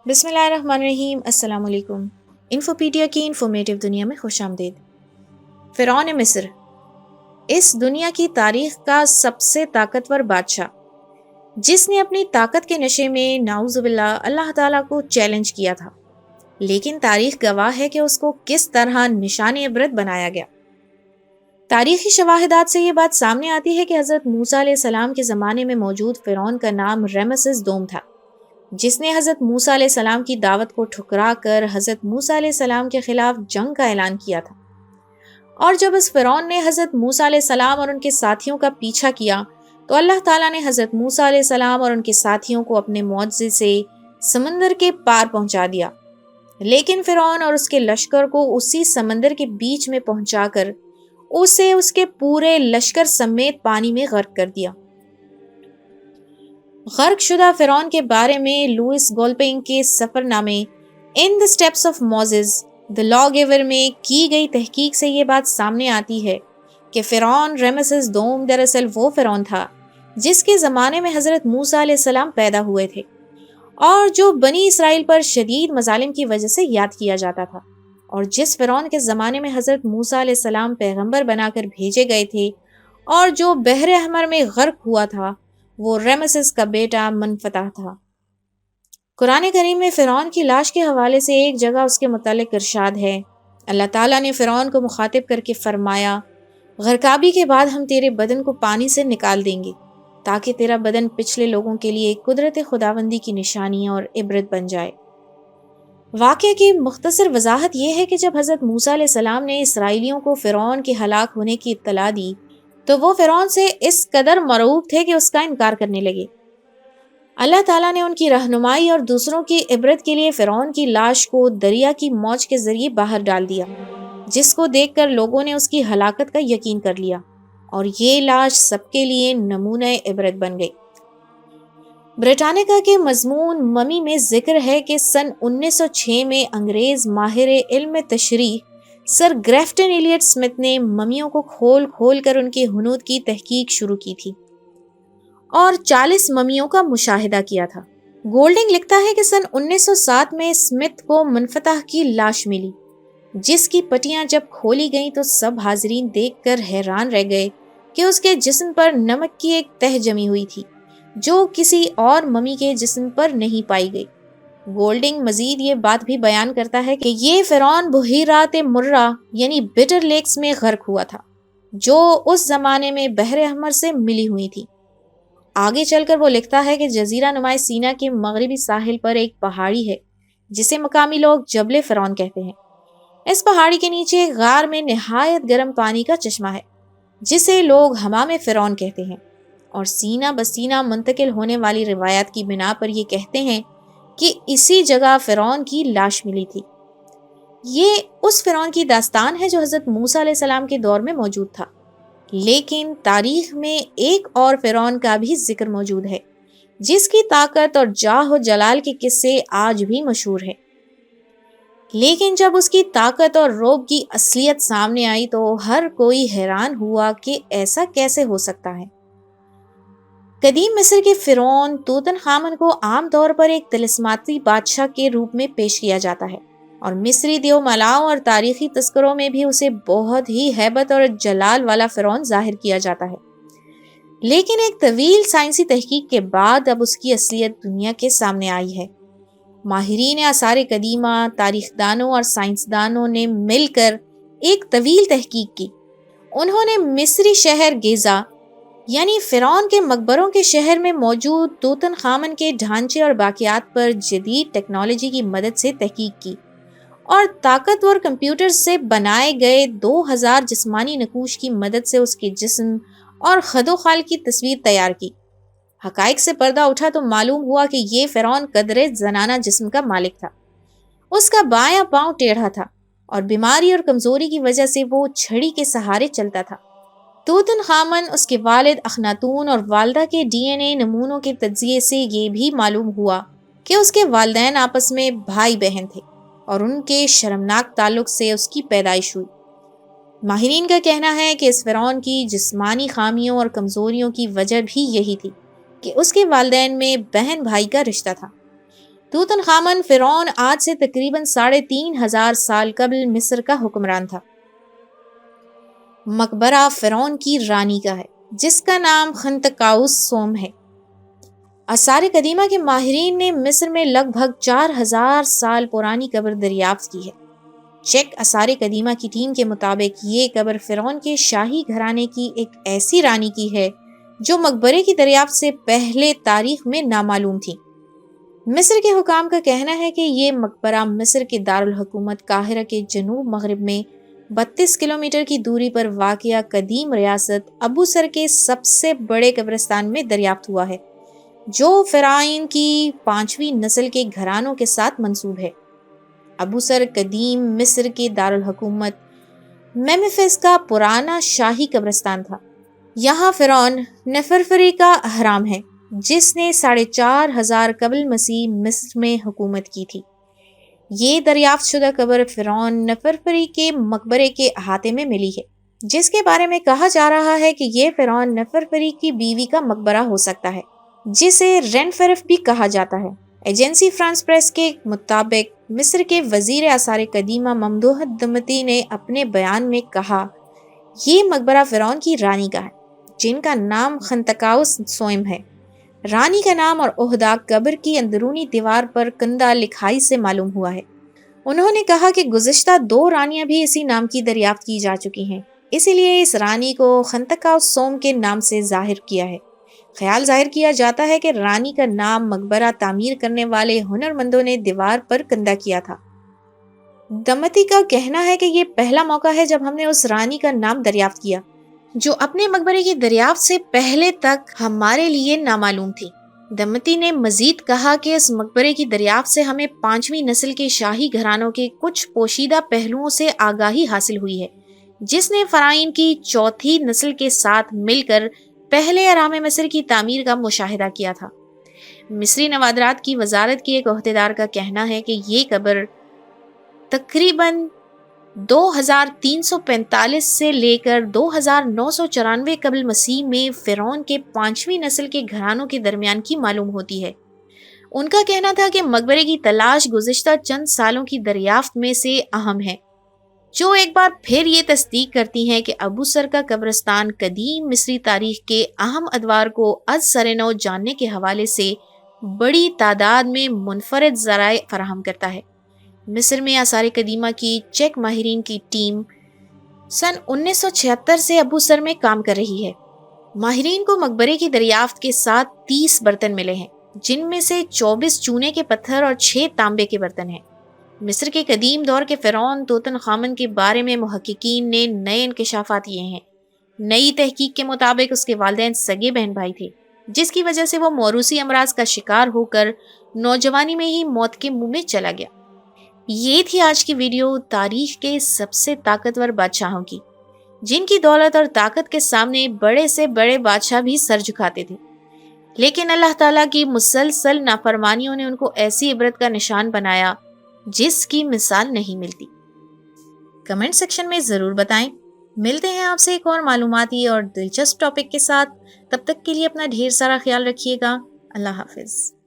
بسم اللہ الرحمن الرحیم۔ السلام علیکم۔ انفوپیڈیا کی انفارمیٹیو دنیا میں خوش آمدید۔ فرعون مصر اس دنیا کی تاریخ کا سب سے طاقتور بادشاہ، جس نے اپنی طاقت کے نشے میں نعوذ باللہ اللہ تعالیٰ کو چیلنج کیا تھا، لیکن تاریخ گواہ ہے کہ اس کو کس طرح نشان عبرت بنایا گیا۔ تاریخی شواہدات سے یہ بات سامنے آتی ہے کہ حضرت موسیٰ علیہ السلام کے زمانے میں موجود فرعون کا نام رمسیس دوم تھا، جس نے حضرت موسیٰ علیہ السلام کی دعوت کو ٹھکرا کر حضرت موسیٰ علیہ السلام کے خلاف جنگ کا اعلان کیا تھا۔ اور جب اس فرعون نے حضرت موسیٰ علیہ السلام اور ان کے ساتھیوں کا پیچھا کیا تو اللہ تعالیٰ نے حضرت موسیٰ علیہ السلام اور ان کے ساتھیوں کو اپنے معجزے سے سمندر کے پار پہنچا دیا، لیکن فرعون اور اس کے لشکر کو اسی سمندر کے بیچ میں پہنچا کر اسے اس کے پورے لشکر سمیت پانی میں غرق کر دیا۔ غرق شدہ فرعون کے بارے میں لوئس گولپنگ کے سفر نامے in the steps of Moses the lawgiver میں کی گئی تحقیق سے یہ بات سامنے آتی ہے کہ فرعون رمسیس دوم دراصل وہ فرعون تھا جس کے زمانے میں حضرت موسیٰ علیہ السلام پیدا ہوئے تھے، اور جو بنی اسرائیل پر شدید مظالم کی وجہ سے یاد کیا جاتا تھا، اور جس فرعون کے زمانے میں حضرت موسیٰ علیہ السلام پیغمبر بنا کر بھیجے گئے تھے، اور جو بحر احمر میں غرق ہوا تھا، وہ رمسیس کا بیٹا منفتح تھا۔ قرآن کریم میں فرعون کی لاش کے حوالے سے ایک جگہ اس کے متعلق ارشاد ہے، اللہ تعالیٰ نے فرعون کو مخاطب کر کے فرمایا، غرقابی کے بعد ہم تیرے بدن کو پانی سے نکال دیں گے تاکہ تیرا بدن پچھلے لوگوں کے لیے قدرت خداوندی کی نشانی اور عبرت بن جائے۔ واقعے کی مختصر وضاحت یہ ہے کہ جب حضرت موسیٰ علیہ السلام نے اسرائیلیوں کو فرعون کے ہلاک ہونے کی اطلاع دی تو وہ فرعون سے اس قدر مرعوب تھے کہ اس کا انکار کرنے لگے۔ اللہ تعالیٰ نے ان کی رہنمائی اور دوسروں کی عبرت کے لیے فرعون کی لاش کو دریا کی موج کے ذریعے باہر ڈال دیا، جس کو دیکھ کر لوگوں نے اس کی ہلاکت کا یقین کر لیا، اور یہ لاش سب کے لیے نمونہ عبرت بن گئی۔ برٹانیکا کے مضمون ممی میں ذکر ہے کہ سن 1906 میں انگریز ماہر علم تشریح سر گریفٹن ایلیٹ اسمتھ نے ممیوں کو کھول کھول کر ان کے ہنود کی تحقیق شروع کی تھی اور 40 ممیوں کا مشاہدہ کیا تھا۔ گولڈنگ لکھتا ہے کہ سن 1907 میں اسمتھ کو منفتح کی لاش ملی، جس کی پٹیاں جب کھولی گئیں تو سب حاضرین دیکھ کر حیران رہ گئے کہ اس کے جسم پر نمک کی ایک تہ جمی ہوئی تھی جو کسی اور ممی کے جسم پر نہیں پائی گئی۔ گولڈنگ مزید یہ بات بھی بیان کرتا ہے کہ یہ فرعون بحیرات مرہ یعنی بٹر لیکس میں غرق ہوا تھا، جو اس زمانے میں بحر احمر سے ملی ہوئی تھی۔ آگے چل کر وہ لکھتا ہے کہ جزیرہ نمائے سینا کے مغربی ساحل پر ایک پہاڑی ہے جسے مقامی لوگ جبل فرعون کہتے ہیں۔ اس پہاڑی کے نیچے ایک غار میں نہایت گرم پانی کا چشمہ ہے جسے لوگ حمام فرعون کہتے ہیں، اور سینہ بسینہ منتقل ہونے والی روایات کی بنا پر یہ کہتے ہیں کہ اسی جگہ فرعون کی لاش ملی تھی۔ یہ اس فرعون کی داستان ہے جو حضرت موسیٰ علیہ السلام کے دور میں موجود تھا، لیکن تاریخ میں ایک اور فرعون کا بھی ذکر موجود ہے جس کی طاقت اور جاہ و جلال کے قصے آج بھی مشہور ہیں، لیکن جب اس کی طاقت اور رعب کی اصلیت سامنے آئی تو ہر کوئی حیران ہوا کہ ایسا کیسے ہو سکتا ہے۔ قدیم مصر کے فرعون توتن خامن کو عام طور پر ایک طلسماتی بادشاہ کے روپ میں پیش کیا جاتا ہے، اور مصری دیو ملاؤں اور تاریخی تذکروں میں بھی اسے بہت ہی ہیبت اور جلال والا فرعون ظاہر کیا جاتا ہے، لیکن ایک طویل سائنسی تحقیق کے بعد اب اس کی اصلیت دنیا کے سامنے آئی ہے۔ ماہرین آثار قدیمہ، تاریخ دانوں اور سائنسدانوں نے مل کر ایک طویل تحقیق کی۔ انہوں نے مصری شہر گیزا یعنی فرعون کے مقبروں کے شہر میں موجود توتن خامن کے ڈھانچے اور باقیات پر جدید ٹیکنالوجی کی مدد سے تحقیق کی، اور طاقتور کمپیوٹر سے بنائے گئے 2000 جسمانی نقوش کی مدد سے اس کے جسم اور خد و خال کی تصویر تیار کی۔ حقائق سے پردہ اٹھا تو معلوم ہوا کہ یہ فرعون قدرے زنانہ جسم کا مالک تھا۔ اس کا بایاں پاؤں ٹیڑھا تھا اور بیماری اور کمزوری کی وجہ سے وہ چھڑی کے سہارے چلتا تھا۔ توتن خامن، اس کے والد اخناتون اور والدہ کے ڈی این اے نمونوں کے تجزیے سے یہ بھی معلوم ہوا کہ اس کے والدین آپس میں بھائی بہن تھے اور ان کے شرمناک تعلق سے اس کی پیدائش ہوئی۔ ماہرین کا کہنا ہے کہ اس فرعون کی جسمانی خامیوں اور کمزوریوں کی وجہ بھی یہی تھی کہ اس کے والدین میں بہن بھائی کا رشتہ تھا۔ توتن خامن فرعون آج سے تقریباً 3500 سال قبل مصر کا حکمران تھا۔ مقبرہ فرعون کی رانی کا ہے جس کا نام خنتقاؤس سوم ہے۔ آثار قدیمہ کے ماہرین نے مصر میں لگ بھگ 4000 سال پرانی قبر دریافت کی ہے۔ چیک آثار قدیمہ کی ٹیم کے مطابق یہ قبر فرعون کے شاہی گھرانے کی ایک ایسی رانی کی ہے جو مقبرے کی دریافت سے پہلے تاریخ میں نامعلوم تھی۔ مصر کے حکام کا کہنا ہے کہ یہ مقبرہ مصر کے دارالحکومت قاہرہ کے جنوب مغرب میں 32 کلومیٹر کی دوری پر واقع قدیم ریاست ابو سر کے سب سے بڑے قبرستان میں دریافت ہوا ہے، جو فرعون کی 5ویں نسل کے گھرانوں کے ساتھ منسوب ہے۔ ابو سر قدیم مصر کے دارالحکومت میمفس کا پرانا شاہی قبرستان تھا۔ یہاں فرعون نفرفری کا اہرام ہے جس نے 4500 قبل مسیح مصر میں حکومت کی تھی۔ یہ دریافت شدہ قبر فرعون نفرفری کے مقبرے کے احاطے میں ملی ہے، جس کے بارے میں کہا جا رہا ہے کہ یہ فرعون نفرفری کی بیوی کا مقبرہ ہو سکتا ہے، جسے رینفرف بھی کہا جاتا ہے۔ ایجنسی فرانس پریس کے مطابق مصر کے وزیر آثار قدیمہ ممدوح دمتی نے اپنے بیان میں کہا، یہ مقبرہ فرعون کی رانی کا ہے جن کا نام خنتقاؤس سوئم ہے۔ رانی کا نام اور عہدہ قبر کی اندرونی دیوار پر کندہ لکھائی سے معلوم ہوا ہے۔ انہوں نے کہا کہ گزشتہ 2 رانیاں بھی اسی نام کی دریافت کی جا چکی ہیں، اسی لیے اس رانی کو خنتقاؤس سوم کے نام سے ظاہر کیا ہے۔ خیال ظاہر کیا جاتا ہے کہ رانی کا نام مقبرہ تعمیر کرنے والے ہنرمندوں نے دیوار پر کندہ کیا تھا۔ دمتی کا کہنا ہے کہ یہ پہلا موقع ہے جب ہم نے اس رانی کا نام دریافت کیا جو اپنے مقبرے کی دریافت سے پہلے تک ہمارے لیے نامعلوم تھی۔ دمتی نے مزید کہا کہ اس مقبرے کی دریافت سے ہمیں 5ویں نسل کے شاہی گھرانوں کے کچھ پوشیدہ پہلوؤں سے آگاہی حاصل ہوئی ہے، جس نے فرعون کی 4تھی نسل کے ساتھ مل کر پہلے اہرام مصر کی تعمیر کا مشاہدہ کیا تھا۔ مصری نوادرات کی وزارت کی ایک عہدیدار کا کہنا ہے کہ یہ قبر تقریباً 2345 سے لے کر 2994 قبل مسیح میں فرعون کے 5ویں نسل کے گھرانوں کے درمیان کی معلوم ہوتی ہے۔ ان کا کہنا تھا کہ مقبرے کی تلاش گزشتہ چند سالوں کی دریافت میں سے اہم ہے، جو ایک بار پھر یہ تصدیق کرتی ہیں کہ ابو سر کا قبرستان قدیم مصری تاریخ کے اہم ادوار کو از سر نو جاننے کے حوالے سے بڑی تعداد میں منفرد ذرائع فراہم کرتا ہے۔ مصر میں آثار قدیمہ کی چیک ماہرین کی ٹیم سن 1976 سے ابو سر میں کام کر رہی ہے۔ ماہرین کو مقبرے کی دریافت کے ساتھ 30 برتن ملے ہیں، جن میں سے 24 چونے کے پتھر اور 6 تانبے کے برتن ہیں۔ مصر کے قدیم دور کے فرعون توتن خامن کے بارے میں محققین نے نئے انکشافات کیے ہیں۔ نئی تحقیق کے مطابق اس کے والدین سگے بہن بھائی تھے، جس کی وجہ سے وہ موروثی امراض کا شکار ہو کر نوجوانی میں ہی موت کے منہ میں چلا گیا۔ یہ تھی آج کی ویڈیو تاریخ کے سب سے طاقتور بادشاہوں کی، جن کی دولت اور طاقت کے سامنے بڑے سے بڑے بادشاہ بھی سر جھکاتے تھے، لیکن اللہ تعالیٰ کی مسلسل نافرمانیوں نے ان کو ایسی عبرت کا نشان بنایا جس کی مثال نہیں ملتی۔ کمنٹ سیکشن میں ضرور بتائیں۔ ملتے ہیں آپ سے ایک اور معلوماتی اور دلچسپ ٹاپک کے ساتھ، تب تک کے لیے اپنا ڈھیر سارا خیال رکھیے گا۔ اللہ حافظ۔